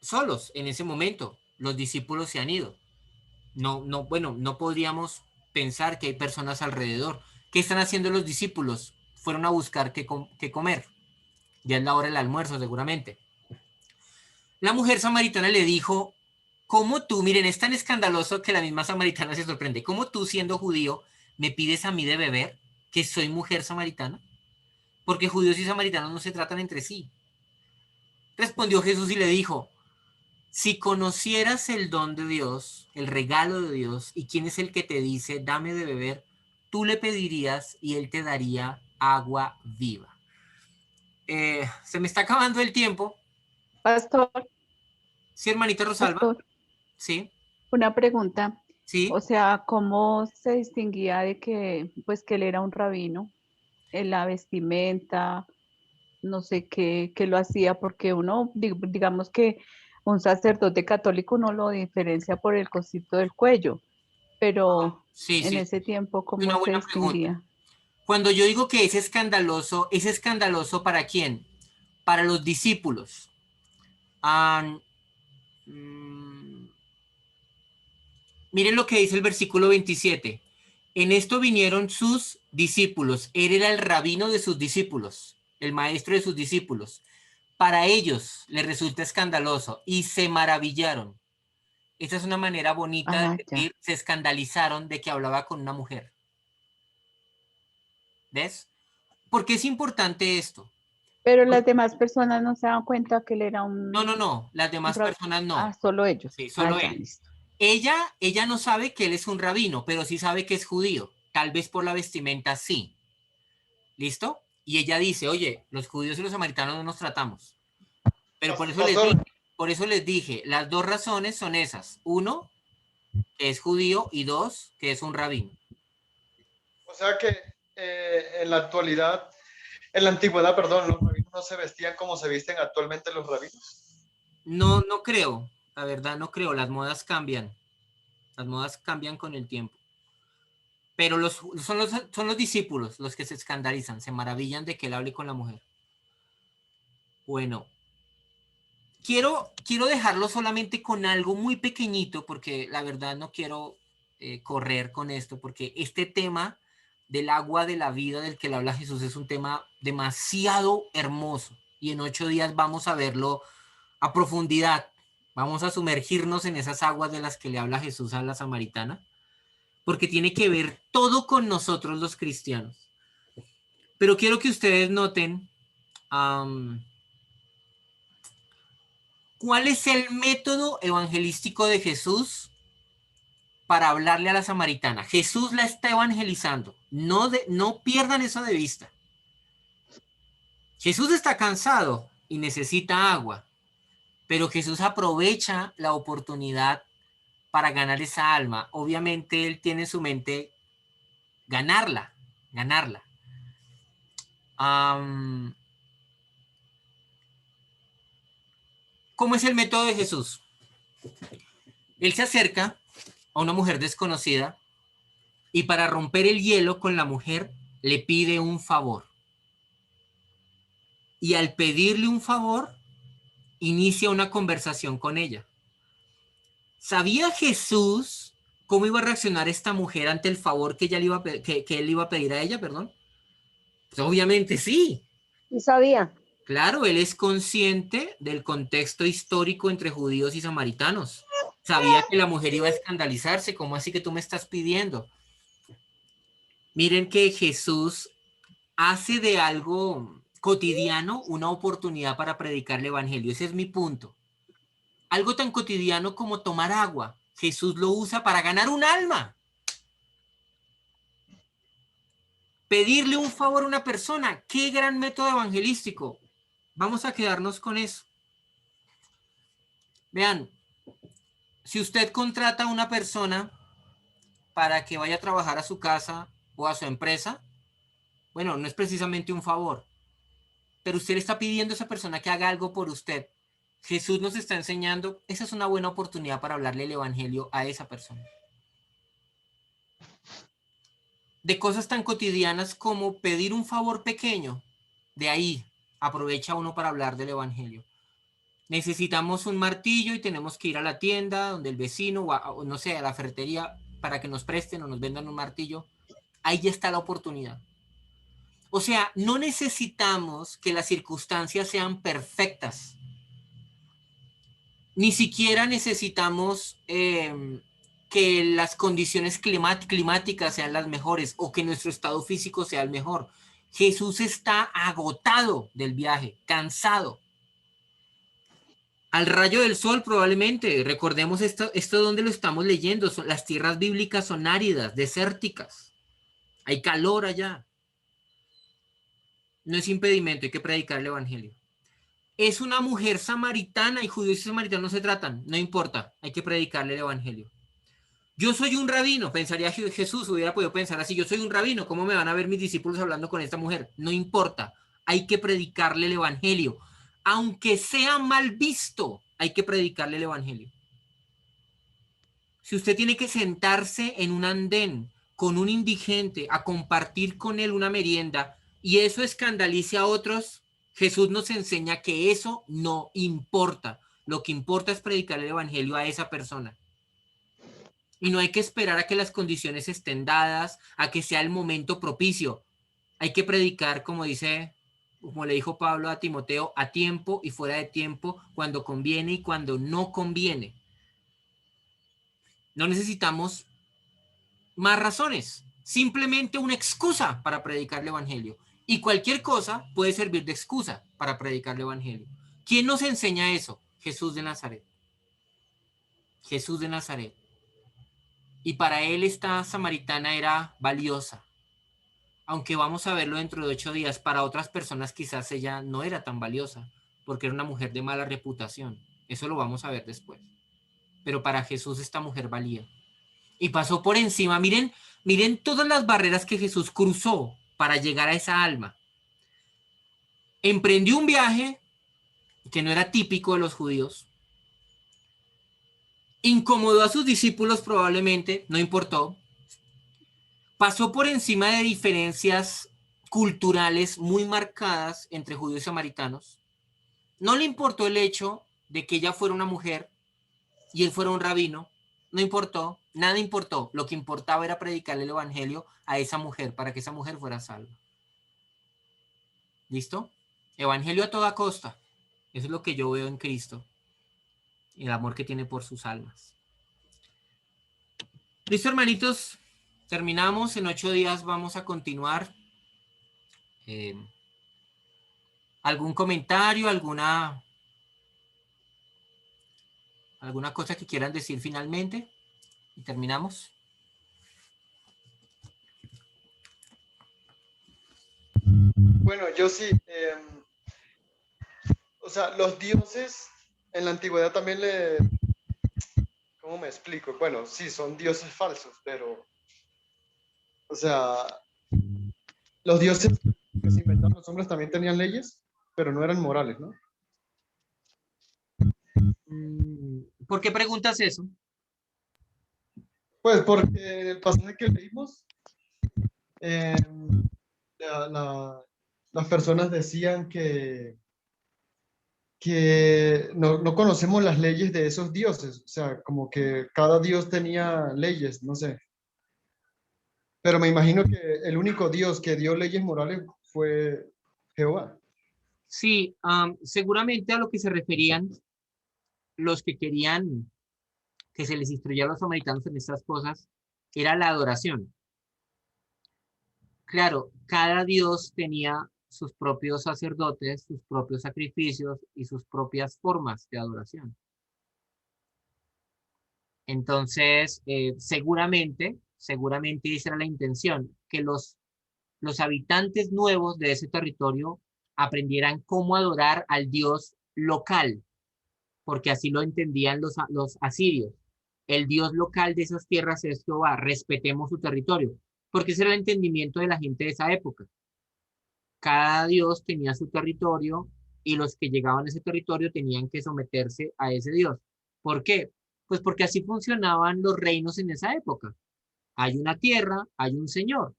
solos en ese momento. Los discípulos se han ido. Bueno, no podríamos pensar que hay personas alrededor. ¿Qué están haciendo los discípulos? Fueron a buscar qué comer. Ya es la hora del almuerzo, seguramente. La mujer samaritana le dijo, ¿cómo tú? Miren, es tan escandaloso que la misma samaritana se sorprende. ¿Cómo tú, siendo judío, me pides a mí de beber que soy mujer samaritana? Porque judíos y samaritanos no se tratan entre sí. Respondió Jesús y le dijo, si conocieras el don de Dios, el regalo de Dios, y quién es el que te dice, dame de beber, tú le pedirías y él te daría agua viva. Se me está acabando el tiempo. Pastor, Sí, hermanita Rosalba. pastor, Sí, una pregunta. sí. O sea, ¿cómo se distinguía de que, pues, que él era un rabino? En la vestimenta, no sé qué lo hacía, porque uno, digamos que un sacerdote católico no lo diferencia por el cosito del cuello, pero Sí, en sí. ese tiempo, Es una ¿cómo se buena pregunta. distinguía? Cuando yo digo que ¿es escandaloso para quién? Para los discípulos. Miren lo que dice el versículo 27. En esto vinieron sus discípulos. Él era el rabino de sus discípulos, el maestro de sus discípulos. Para ellos les resulta escandaloso y se maravillaron. Esta es una manera bonita Ah, de ya. decir, se escandalizaron de que hablaba con una mujer. ¿Ves? ¿Por qué es importante esto? Pero las demás personas no se dan cuenta que él era No, no, no. Las un demás rabino. personas no. Ah, solo ellos. Sí, Ah, solo ya, él. listo. Ella no sabe que él es un rabino, pero sí sabe que es judío. Tal vez por la vestimenta sí. ¿Listo? Y ella dice, oye, los judíos y los samaritanos no nos tratamos. Pero Pastor, por eso les dije, las dos razones son esas. Uno, que es judío, y dos, que es un rabino. o sea que en la actualidad, en la antigüedad, perdón, los rabinos no se vestían como se visten actualmente los rabinos. No, no creo. La verdad, no creo. Las modas cambian. Las modas cambian con el tiempo. Pero son los discípulos los que se escandalizan, se maravillan de que él hable con la mujer. Bueno, quiero dejarlo solamente con algo muy pequeñito, porque la verdad no quiero correr con esto, porque este tema del agua de la vida del que le habla Jesús es un tema demasiado hermoso. Y en 8 días vamos a verlo a profundidad. Vamos a sumergirnos en esas aguas de las que le habla Jesús a la samaritana, porque tiene que ver todo con nosotros los cristianos. Pero quiero que ustedes noten cuál es el método evangelístico de Jesús para hablarle a la samaritana. Jesús la está evangelizando. No pierdan eso de vista. Jesús está cansado y necesita agua, pero Jesús aprovecha la oportunidad para ganar esa alma. Obviamente él tiene en su mente ganarla. ¿Cómo es el método de Jesús? Él se acerca a una mujer desconocida y para romper el hielo con la mujer le pide un favor. Y al pedirle un favor, inicia una conversación con ella. ¿Sabía Jesús cómo iba a reaccionar esta mujer ante el favor que él iba a pedir a ella, perdón? Pues obviamente sí. Y sabía. Claro, él es consciente del contexto histórico entre judíos y samaritanos. Sabía que la mujer iba a escandalizarse. ¿Cómo así que tú me estás pidiendo? Miren que Jesús hace de algo cotidiano una oportunidad para predicar el evangelio. Ese es mi punto. Algo tan cotidiano como tomar agua. Jesús lo usa para ganar un alma. Pedirle un favor a una persona. ¡Qué gran método evangelístico! Vamos a quedarnos con eso. Vean, si usted contrata a una persona para que vaya a trabajar a su casa o a su empresa, bueno, no es precisamente un favor, pero usted le está pidiendo a esa persona que haga algo por usted. Jesús nos está enseñando, esa es una buena oportunidad para hablarle el evangelio a esa persona. De cosas tan cotidianas como pedir un favor pequeño, de ahí aprovecha uno para hablar del evangelio. Necesitamos un martillo y tenemos que ir a la tienda donde el vecino o no sé, a la ferretería para que nos presten o nos vendan un martillo. Ahí ya está la oportunidad. O sea, no necesitamos que las circunstancias sean perfectas. Ni siquiera necesitamos que las condiciones climáticas sean las mejores o que nuestro estado físico sea el mejor. Jesús está agotado del viaje, cansado. Al rayo del sol probablemente, recordemos esto donde lo estamos leyendo, las tierras bíblicas son áridas, desérticas, hay calor allá. No es impedimento, hay que predicar el evangelio. Es una mujer samaritana y judíos y samaritanos no se tratan, no importa, hay que predicarle el evangelio. Yo soy un rabino, pensaría que Jesús hubiera podido pensar así, yo soy un rabino, ¿cómo me van a ver mis discípulos hablando con esta mujer? No importa, hay que predicarle el evangelio. Aunque sea mal visto, hay que predicarle el evangelio. Si usted tiene que sentarse en un andén con un indigente a compartir con él una merienda y eso escandalice a otros, Jesús nos enseña que eso no importa. Lo que importa es predicar el evangelio a esa persona. Y no hay que esperar a que las condiciones estén dadas, a que sea el momento propicio. Hay que predicar, como le dijo Pablo a Timoteo, a tiempo y fuera de tiempo, cuando conviene y cuando no conviene. No necesitamos más razones, simplemente una excusa para predicar el evangelio. Y cualquier cosa puede servir de excusa para predicar el evangelio. ¿Quién nos enseña eso? Jesús de Nazaret. Jesús de Nazaret. Y para él esta samaritana era valiosa. Aunque vamos a verlo dentro de 8 días, para otras personas quizás ella no era tan valiosa, porque era una mujer de mala reputación. Eso lo vamos a ver después. Pero para Jesús esta mujer valía. Y pasó por encima. Miren todas las barreras que Jesús cruzó para llegar a esa alma. Emprendió un viaje que no era típico de los judíos. Incomodó a sus discípulos probablemente, no importó. Pasó por encima de diferencias culturales muy marcadas entre judíos y samaritanos. No le importó el hecho de que ella fuera una mujer y él fuera un rabino. No importó, nada importó. Lo que importaba era predicarle el evangelio a esa mujer para que esa mujer fuera salva. ¿Listo? Evangelio a toda costa. Eso es lo que yo veo en Cristo. El amor que tiene por sus almas. ¿Listo, hermanitos? Terminamos. En 8 días vamos a continuar. ¿Algún comentario? ¿Alguna cosa que quieran decir finalmente? Y terminamos. Bueno, yo sí. O sea, los dioses en la antigüedad también ¿cómo me explico? Bueno, sí, son dioses falsos, pero, o sea, los dioses que se inventaron los hombres también tenían leyes, pero no eran morales, ¿no? ¿Por qué preguntas eso? Pues porque en el pasaje que leímos, eh, las personas decían que no conocemos las leyes de esos dioses, o sea, como que cada dios tenía leyes, no sé. Pero me imagino que el único dios que dio leyes morales fue Jehová. Sí, seguramente a lo que se referían los que querían que se les instruyera a los samaritanos en estas cosas era la adoración. Claro, cada dios tenía sus propios sacerdotes, sus propios sacrificios y sus propias formas de adoración. Entonces, seguramente esa era la intención, que los habitantes nuevos de ese territorio aprendieran cómo adorar al dios local, porque así lo entendían los asirios. El dios local de esas tierras es Jehová, respetemos su territorio, porque ese era el entendimiento de la gente de esa época. Cada dios tenía su territorio y los que llegaban a ese territorio tenían que someterse a ese dios. ¿Por qué? Pues porque así funcionaban los reinos en esa época. Hay una tierra, hay un señor.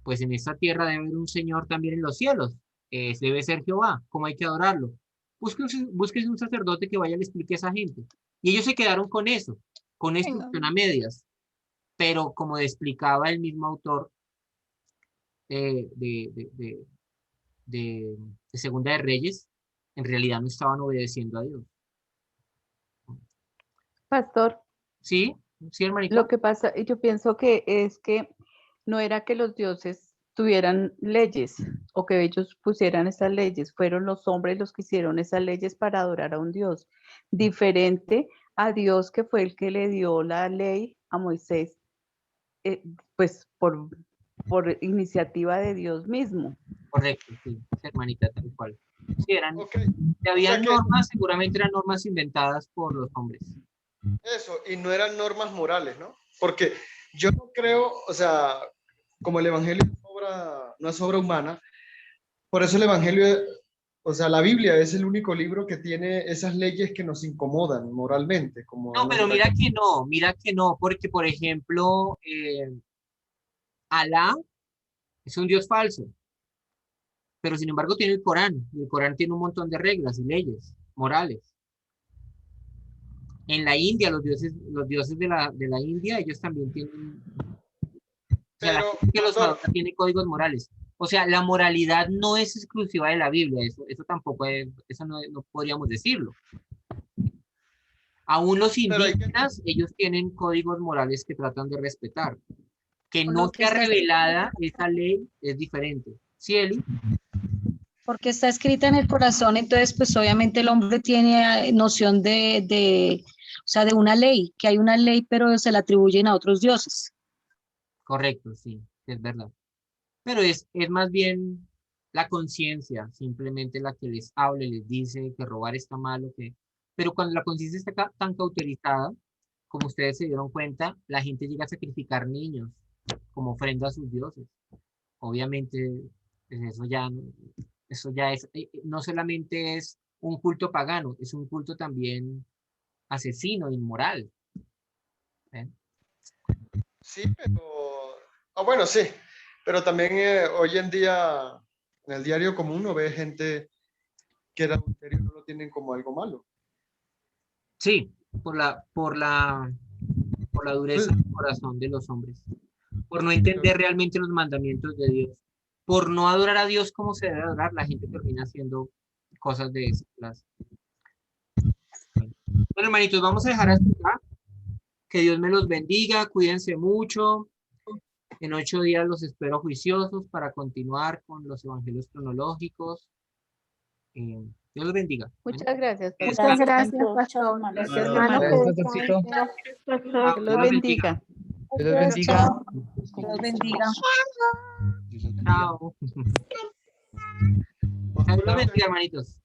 Pues en esta tierra debe haber un señor también en los cielos. Debe ser Jehová. ¿Cómo hay que adorarlo? Búsquese un sacerdote que vaya y le explique a esa gente. Y ellos se quedaron con eso, con instrucción a medias. Pero como explicaba el mismo autor eh, de, de, de, de Segunda de Reyes, en realidad no estaban obedeciendo a Dios. Pastor, ¿Sí? ¿Sí, hermanita? lo que pasa, yo pienso que es que no era que los dioses tuvieran leyes o que ellos pusieran esas leyes, fueron los hombres los que hicieron esas leyes para adorar a un Dios, diferente a Dios que fue el que le dio la ley a Moisés, pues por iniciativa de Dios mismo. Correcto, sí, hermanita, tal cual. Sí, Ok, si o había sea que normas, seguramente eran normas inventadas por los hombres. eso, y no eran normas morales, ¿no? Porque yo no creo, o sea, como el Evangelio no es obra humana, por eso el Evangelio, o sea, la Biblia es el único libro que tiene esas leyes que nos incomodan moralmente, como No, pero mira que no, porque por ejemplo, Alá es un dios falso, pero sin embargo tiene el Corán, y el Corán tiene un montón de reglas y leyes morales. En la India, los dioses de la India, ellos también tienen, o sea, la Pero, gente que los pastor, adora tiene códigos morales. O sea, la moralidad no es exclusiva de la Biblia, eso tampoco es, eso no podríamos decirlo. Aún los pero hay que, indígenas, ellos tienen códigos morales que tratan de respetar. Que Por no lo que sea está escrito, revelada esa ley es diferente. ¿Sí, Eli? porque está escrita en el corazón, entonces pues obviamente el hombre tiene noción o sea, de una ley, que hay una ley, pero se la atribuyen a otros dioses. Correcto, sí, es verdad. Pero es más bien la conciencia, simplemente la que les habla y les dice que robar está malo, que... Pero cuando la conciencia está tan cauterizada, como ustedes se dieron cuenta, la gente llega a sacrificar niños como ofrenda a sus dioses. Obviamente, pues eso ya es, no solamente es un culto pagano, es un culto también asesino, inmoral. ¿Eh? sí, pero, bueno, sí, pero también hoy en día, en el diario común, uno ve gente que el adulterio no lo tienen como algo malo. Sí, por la dureza del corazón de los hombres, por no entender realmente los mandamientos de Dios, por no adorar a Dios como se debe adorar, la gente termina haciendo cosas de esa clase. Bueno, hermanitos, vamos a dejar hasta acá. Que Dios me los bendiga, cuídense mucho. En 8 días los espero juiciosos para continuar con los evangelios cronológicos. Dios los bendiga. Muchas gracias. Muchas pastor. gracias, pastor. Gracias, Hermano, hermano. Gracias, que pastorcito. descanse. Dios los bendiga. Dios los bendiga. Dios los bendiga. Chao. Dios los bendiga, hermanitos.